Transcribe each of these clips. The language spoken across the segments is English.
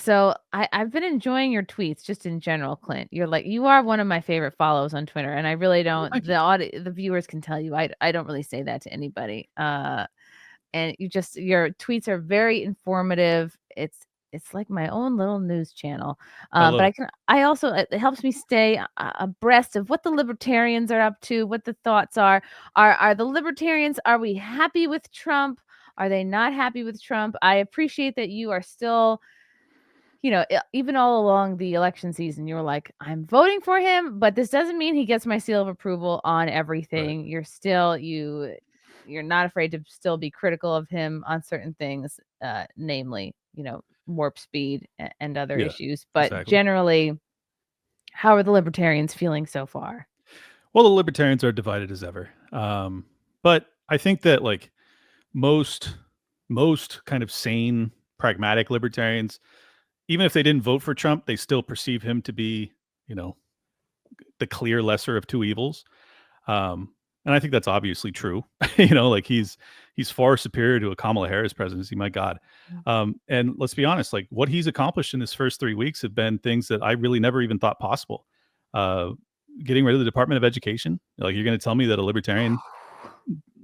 So I've been enjoying your tweets just in general, Clint. You are one of my favorite follows on Twitter, and I really Well, don't. thank you. The viewers can tell you I don't really say that to anybody. And your tweets are very informative. It's like my own little news channel. I But love it. I also it helps me stay abreast of what the libertarians are up to, what the thoughts are. Are the libertarians? Are we happy with Trump? Are they not happy with Trump? I appreciate that you are still, even all along the election season, you were like, I'm voting for him, but this doesn't mean he gets my seal of approval on Right. everything. You're not afraid to still be critical of him on certain things, namely, warp speed and other Yeah, issues. But exactly. generally, how are the libertarians feeling so far? Well, the libertarians are divided as ever. But I think that like most kind of sane, pragmatic libertarians, even if they didn't vote for Trump, they still perceive him to be, you know, the clear lesser of two evils. And I think that's obviously true. Like he's far superior to a Kamala Harris presidency. My God. And let's be honest, like what he's accomplished in his first 3 weeks have been things that I really never even thought possible. Uh, Getting rid of the Department of Education. Like you're going to tell me that a libertarian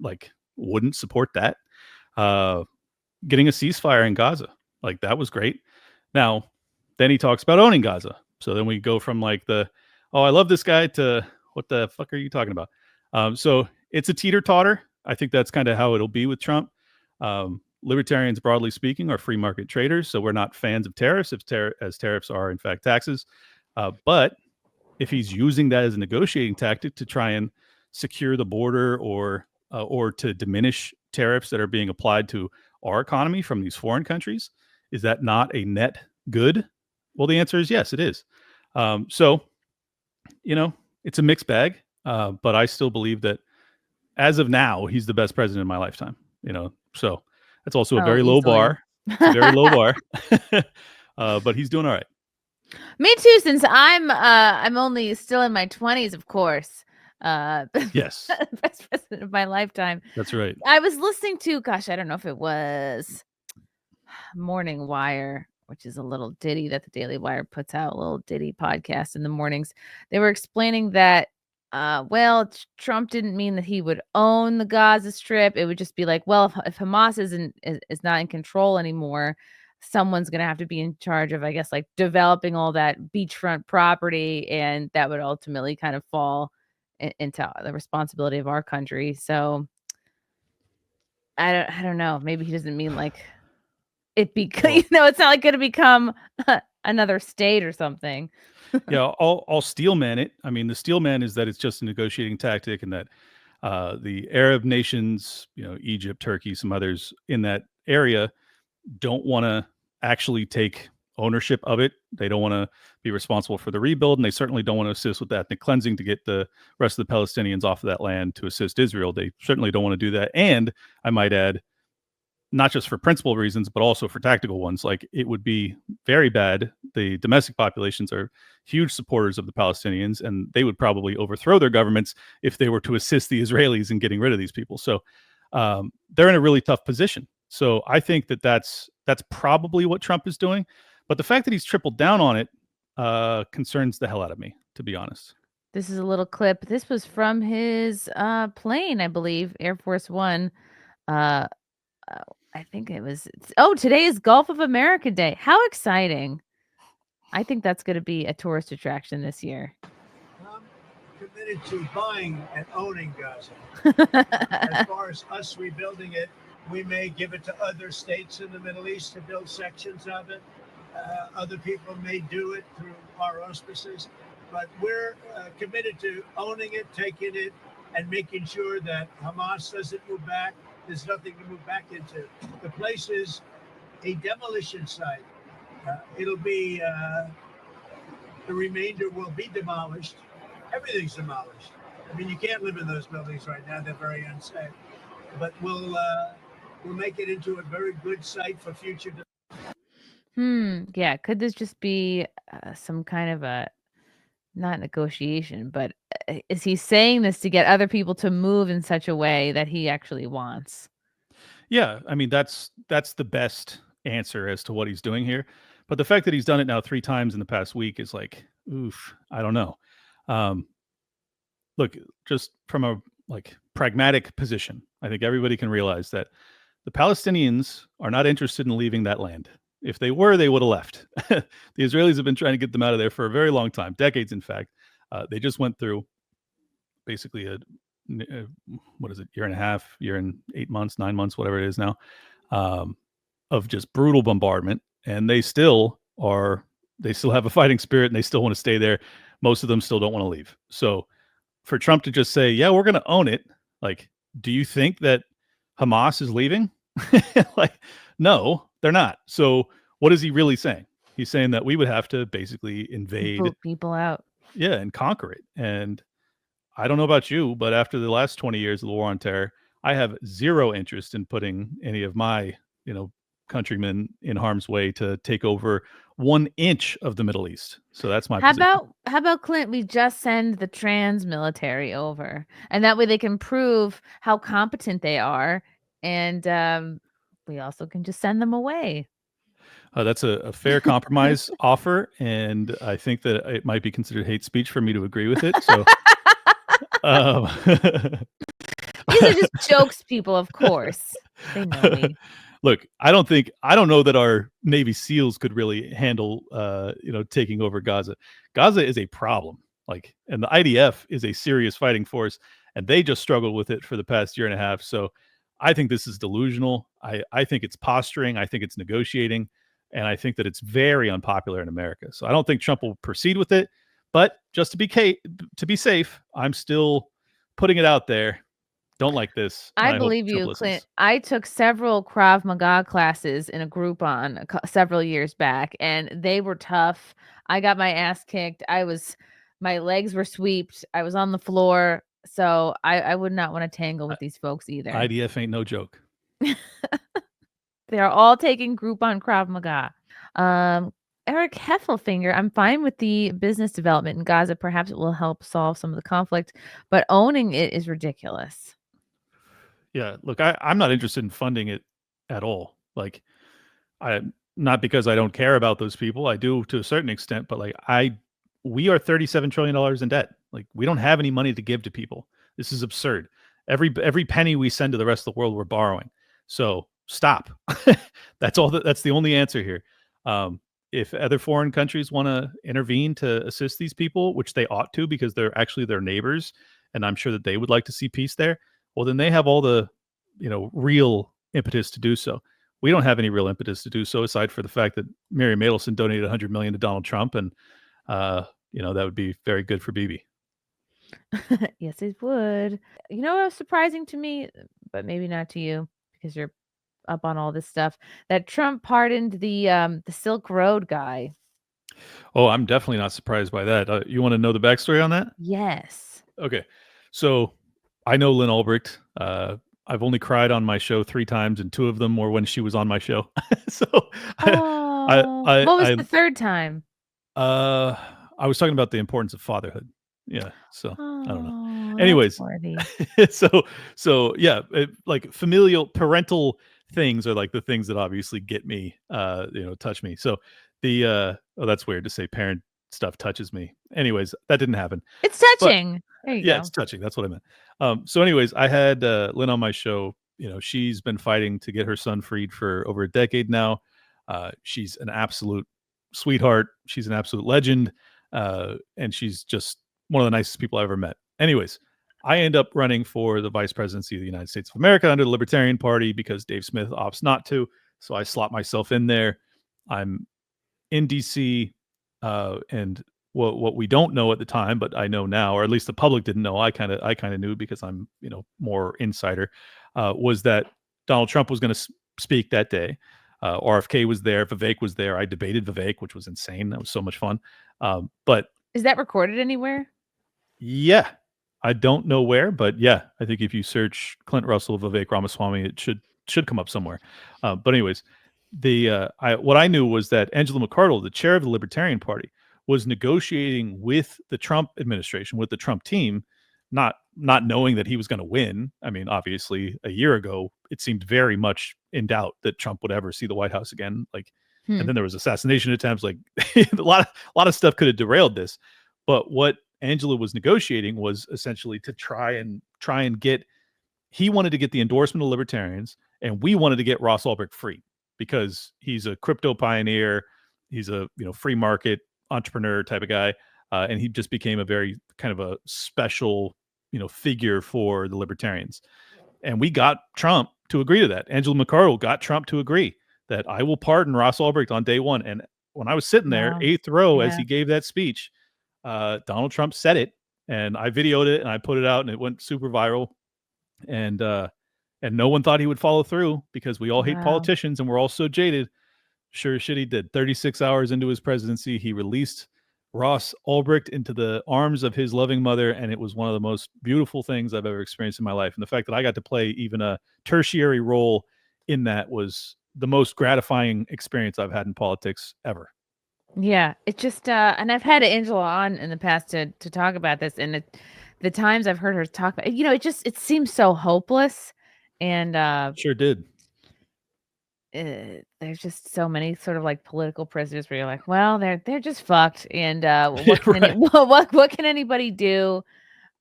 like wouldn't support that? Uh, Getting a ceasefire in Gaza, like that was great. Now, then he talks about owning Gaza. So then we go from like oh, I love this guy to what the fuck are you talking about? So it's a teeter totter. I think that's kind of how it'll be with Trump. Libertarians, broadly speaking, are free market traders, so we're not fans of tariffs, as tariffs are in fact taxes. But if he's using that as a negotiating tactic to try and secure the border or to diminish tariffs that are being applied to our economy from these foreign countries, is that not a net good? Well, the answer is yes, it is. So, it's a mixed bag, but I still believe that as of now, he's the best president in my lifetime. So that's also a Oh, very low easily. bar. It's a very low bar, but he's doing all right. Me too, since I'm only still in my 20s, of course. Yes, Best president of my lifetime. that's right. I was listening to, gosh, I don't know if it was Morning Wire, which is a little ditty that the Daily Wire puts out, a little ditty podcast in the mornings. They were explaining that, Trump didn't mean that he would own the Gaza Strip. It would just be like, well, if Hamas is not in control anymore, someone's going to have to be in charge of, I guess, like developing all that beachfront property, and that would ultimately kind of fall into the responsibility of our country. So I don't know. Maybe he doesn't mean like Well, it's not like going to become another state or something. yeah, I'll steel man it. I mean, the steel man is that it's just a negotiating tactic, and that the Arab nations, Egypt, Turkey, some others in that area, don't want to actually take ownership of it. They don't want to be responsible for the rebuild, and they certainly don't want to assist with ethnic cleansing to get the rest of the Palestinians off of that land to assist Israel. They certainly don't want to do that. And I might add, not just for principal reasons, but also for tactical ones. Like it would be very bad. The domestic populations are huge supporters of the Palestinians, and they would probably overthrow their governments if they were to assist the Israelis in getting rid of these people. So they're in a really tough position. So I think that's probably what Trump is doing. But the fact that he's tripled down on it concerns the hell out of me, to be honest. This is a little clip. This was from his plane, I believe, Air Force One. Uh, I think it was. Today is Gulf of America Day. How exciting! I think that's going to be a tourist attraction this year. I'm committed to buying and owning Gaza. As far as us rebuilding it, we may give it to other states in the Middle East to build sections of it. Other people may do it through our auspices, but we're committed to owning it, taking it, and making sure that Hamas doesn't move back. There's nothing to move back into. The place is a demolition site. It'll be, the remainder will be demolished. Everything's demolished. I mean, you can't live in those buildings right now. They're very unsafe. But we'll make it into a very good site for future. Yeah. Could this just be some kind of a, not negotiation, but is he saying this to get other people to move in such a way that he actually wants? Yeah, I mean that's the best answer as to what he's doing here. But the fact that he's done it now 3 times in the past week is like, oof, I don't know. Look, just from a pragmatic position, I think everybody can realize that the Palestinians are not interested in leaving that land. If they were, they would have left. The Israelis have been trying to get them out of there for a very long time, decades, in fact. They just went through basically year and a half, year and 8 months, 9 months, whatever it is now, of just brutal bombardment. And they still have a fighting spirit and they still want to stay there. Most of them still don't want to leave. So for Trump to just say, yeah, we're going to own it. Like, do you think that Hamas is leaving? No, they're not. So what is he really saying? He's saying that we would have to basically invade, boot people out. Yeah, and conquer it. And I don't know about you, but after the last 20 years of the war on terror, I have zero interest in putting any of my, countrymen in harm's way to take over 1 inch of the Middle East. So that's my position. How about Clint? We just send the trans military over, and that way they can prove how competent they are, and we also can just send them away. That's a fair compromise offer, and I think that it might be considered hate speech for me to agree with it. So, these are just jokes, people. Of course, they know me. Look, I don't know that our Navy SEALs could really handle, taking over Gaza. Gaza is a problem, and the IDF is a serious fighting force, and they just struggled with it for the past year and a half. So I think this is delusional. I think it's posturing. I think it's negotiating, and I think that it's very unpopular in America. So I don't think Trump will proceed with it. But just to be safe, I'm still putting it out there. Don't like this. I believe you, Clint. I took several Krav Maga classes in a Groupon several years back, and they were tough. I got my ass kicked. My legs were swept. I was on the floor. So I would not want to tangle with these folks either. IDF ain't no joke. They are all taking Groupon Krav Maga. Eric Heffelfinger, I'm fine with the business development in Gaza. Perhaps it will help solve some of the conflict, but owning it is ridiculous. Yeah, look, I'm not interested in funding it at all. Not because I don't care about those people. I do to a certain extent, but we are $37 trillion in debt. We don't have any money to give to people. This is absurd. Every penny we send to the rest of the world, we're borrowing. So stop. That's the only answer here. If other foreign countries want to intervene to assist these people, which they ought to, because they're actually their neighbors, and I'm sure that they would like to see peace there, well, then they have all the, real impetus to do so. We don't have any real impetus to do so, aside for the fact that Miriam Adelson donated $100 million to Donald Trump, and that would be very good for Bibi. Yes, it would. You know what was surprising to me, but maybe not to you because you're up on all this stuff, that Trump pardoned the Silk Road guy. Oh, I'm definitely not surprised by that. You want to know the backstory on that? Yes. Okay, so I know Lynn Ulbricht. I've only cried on my show 3 times, and 2 of them were when she was on my show. So, what was the third time? I was talking about the importance of fatherhood. Yeah, so I don't know. Anyways, so yeah, familial, parental things are the things that obviously get me, touch me. So that's weird to say parent stuff touches me. Anyways, that didn't happen. It's touching. There you go. It's touching. That's what I meant. So anyways, I had Lynn on my show. She's been fighting to get her son freed for over a decade now. She's an absolute sweetheart. She's an absolute legend. And she's just one of the nicest people I ever met. Anyways, I end up running for the vice presidency of the United States of America under the Libertarian Party because Dave Smith opts not to. So I slot myself in there. I'm in DC, and what we don't know at the time, but I know now, or at least the public didn't know, I kind of knew because I'm more insider, was that Donald Trump was going to speak that day. RFK was there, Vivek was there. I debated Vivek, which was insane. That was so much fun. But is that recorded anywhere? Yeah, I don't know where, but yeah, I think if you search Clint Russell, Vivek Ramaswamy, it should come up somewhere. But anyways, what I knew was that Angela McArdle, the chair of the Libertarian Party, was negotiating with the Trump administration, with the Trump team, not knowing that he was going to win. I mean, obviously, a year ago, it seemed very much in doubt that Trump would ever see the White House again. And then there was assassination attempts. Like a lot of stuff could have derailed this. But what Angela was negotiating was essentially to try and get. He wanted to get the endorsement of libertarians, and we wanted to get Ross Ulbricht free because he's a crypto pioneer. He's a free market entrepreneur type of guy, and he just became a very kind of a special figure for the libertarians. And we got Trump to agree to that. Angela McArdle got Trump to agree that I will pardon Ross Ulbricht on day one. And when I was sitting there, 8th row, as he gave that speech, Donald Trump said it, and I videoed it and I put it out, and it went super viral. And no one thought he would follow through because we all hate politicians and we're all so jaded. Sure as shit he did. 36 hours into his presidency, he released Ross Ulbricht into the arms of his loving mother, and it was one of the most beautiful things I've ever experienced in my life. And the fact that I got to play even a tertiary role in that was the most gratifying experience I've had in politics ever. Yeah, it just and I've had Angela on in the past to talk about this, and the times I've heard her talk about it seems so hopeless, and sure did. There's just so many sort of like political prisoners where you're like, well, they're just fucked, and what can anybody do?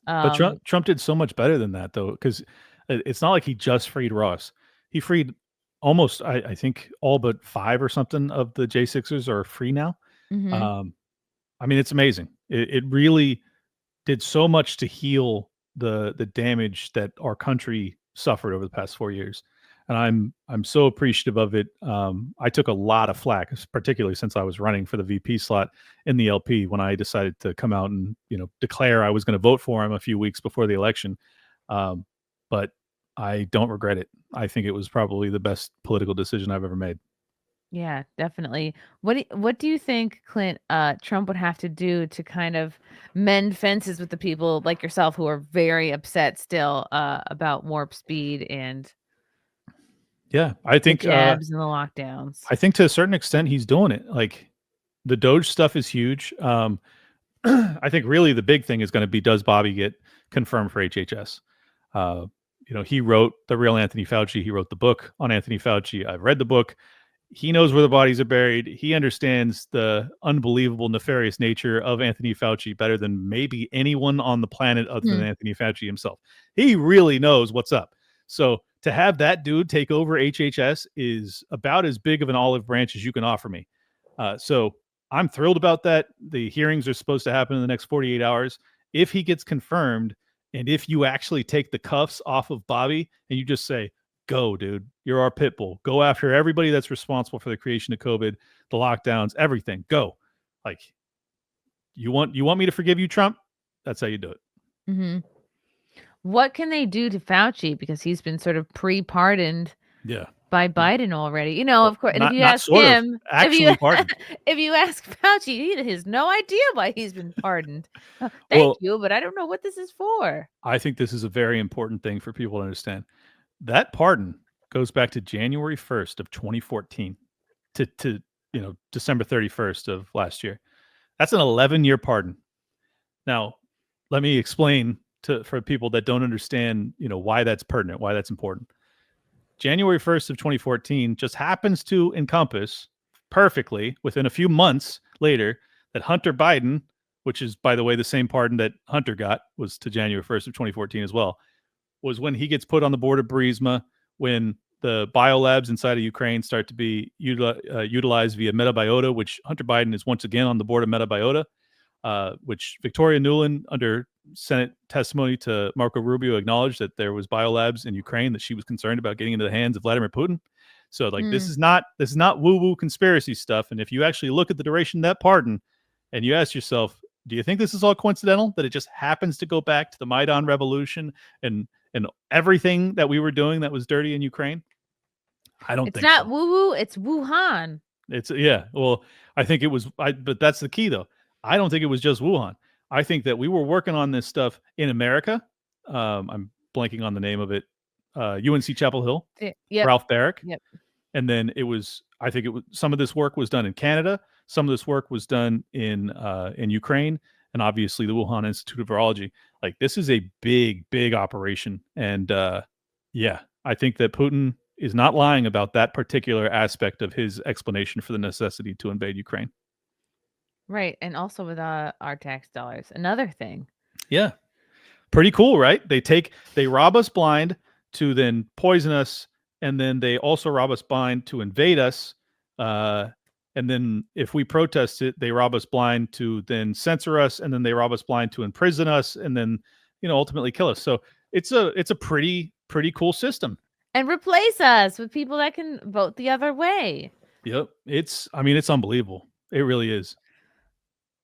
But Trump did so much better than that, though, because it's not like he just freed Ross. He freed almost, I think, all but 5 or something of the J6ers are free now. I mean, it's amazing. It really did so much to heal the damage that our country suffered over the past 4 years. And I'm so appreciative of it. I took a lot of flack, particularly since I was running for the VP slot in the LP when I decided to come out and declare I was going to vote for him a few weeks before the election. But I don't regret it. I think it was probably the best political decision I've ever made. Yeah, definitely. What do you think, Clint, Trump would have to do to kind of mend fences with the people like yourself who are very upset still about warp speed and I think the jabs and the lockdowns? I think to a certain extent he's doing it. Like the Doge stuff is huge. I think really the big thing is going to be, does Bobby get confirmed for HHS? He wrote The Real Anthony Fauci. He wrote the book on Anthony Fauci. I've read the book. He knows where the bodies are buried. He understands the unbelievable, nefarious nature of Anthony Fauci better than maybe anyone on the planet other than Anthony Fauci himself. He really knows what's up. So to have that dude take over HHS is about as big of an olive branch as you can offer me. So I'm thrilled about that. The hearings are supposed to happen in the next 48 hours. If he gets confirmed, and if you actually take the cuffs off of Bobby and you just say, go, dude, you're our pit bull. Go after everybody that's responsible for the creation of COVID, the lockdowns, everything. Go. Like, you want me to forgive you, Trump? That's how you do it. What can they do to Fauci? Because he's been sort of pre-pardoned by Biden already. Of course. And if you ask him, if you ask Fauci, he has no idea why he's been pardoned. Thank you, but I don't know what this is for. I think this is a very important thing for people to understand. That pardon goes back to January 1st of 2014 to December 31st of last year. That's an 11-year pardon. Now, let me explain for people that don't understand, why that's pertinent, why that's important. January 1st of 2014 just happens to encompass perfectly within a few months later that Hunter Biden, which is, by the way, the same pardon that Hunter got, was to January 1st of 2014 as well, was when he gets put on the board of Burisma, when the biolabs inside of Ukraine start to be utilized via Metabiota, which Hunter Biden is once again on the board of Metabiota, which Victoria Nuland, under Senate testimony to Marco Rubio, acknowledged that there was biolabs in Ukraine that she was concerned about getting into the hands of Vladimir Putin. So this is not woo-woo conspiracy stuff. And if you actually look at the duration of that pardon and you ask yourself, do you think this is all coincidental, that it just happens to go back to the Maidan revolution and everything that we were doing that was dirty in Ukraine? I don't think so. It's not woo-woo, it's Wuhan. It's well, I think it was, but that's the key though. I don't think it was just Wuhan. I think that we were working on this stuff in America. I'm blanking on the name of it. UNC Chapel Hill, Ralph Barrick. And then I think some of this work was done in Canada. Some of this work was done in Ukraine, and obviously the Wuhan Institute of Virology. Like, this is a big, big operation. And I think that Putin is not lying about that particular aspect of his explanation for the necessity to invade Ukraine. Right. And also with our tax dollars. Another thing. Yeah. Pretty cool, right? They rob us blind to then poison us, and then they also rob us blind to invade us. And then if we protest it, they rob us blind to then censor us, and then they rob us blind to imprison us, and then, ultimately kill us. So it's a pretty cool system. And replace us with people that can vote the other way. Yep. It's unbelievable. It really is.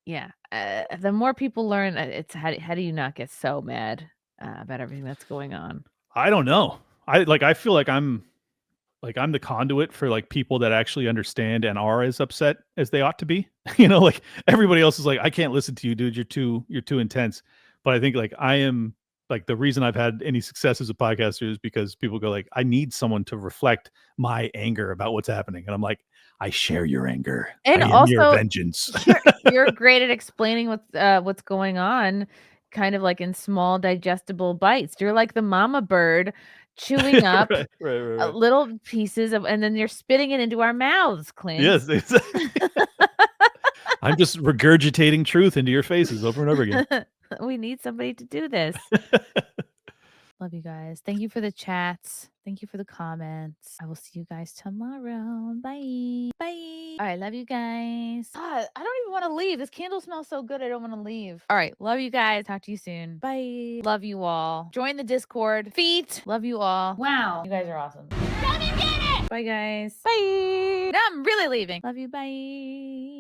Yeah. The more people learn, it's how do you not get so mad about everything that's going on? I don't know. I feel like I'm the conduit for like people that actually understand and are as upset as they ought to be. Like everybody else is like, I can't listen to you, dude. You're too intense. But I think like I am like the reason I've had any success as a podcaster is because people go like, I need someone to reflect my anger about what's happening. And I'm like, I share your anger. And I am also, your vengeance. you're great at explaining what's going on, kind of like in small digestible bites. You're like the mama bird chewing up right. little pieces of, and then you're spitting it into our mouths, Clint. Yes, exactly. I'm just regurgitating truth into your faces over and over again. We need somebody to do this. Love you guys. Thank you for the chats. Thank you for the comments. I will see you guys tomorrow. Bye. Bye. All right. Love you guys. God, I don't even want to leave. This candle smells so good. I don't want to leave. All right. Love you guys. Talk to you soon. Bye. Love you all. Join the Discord. Feet. Love you all. Wow. You guys are awesome. Love you, get it. Bye, guys. Bye. Now I'm really leaving. Love you. Bye.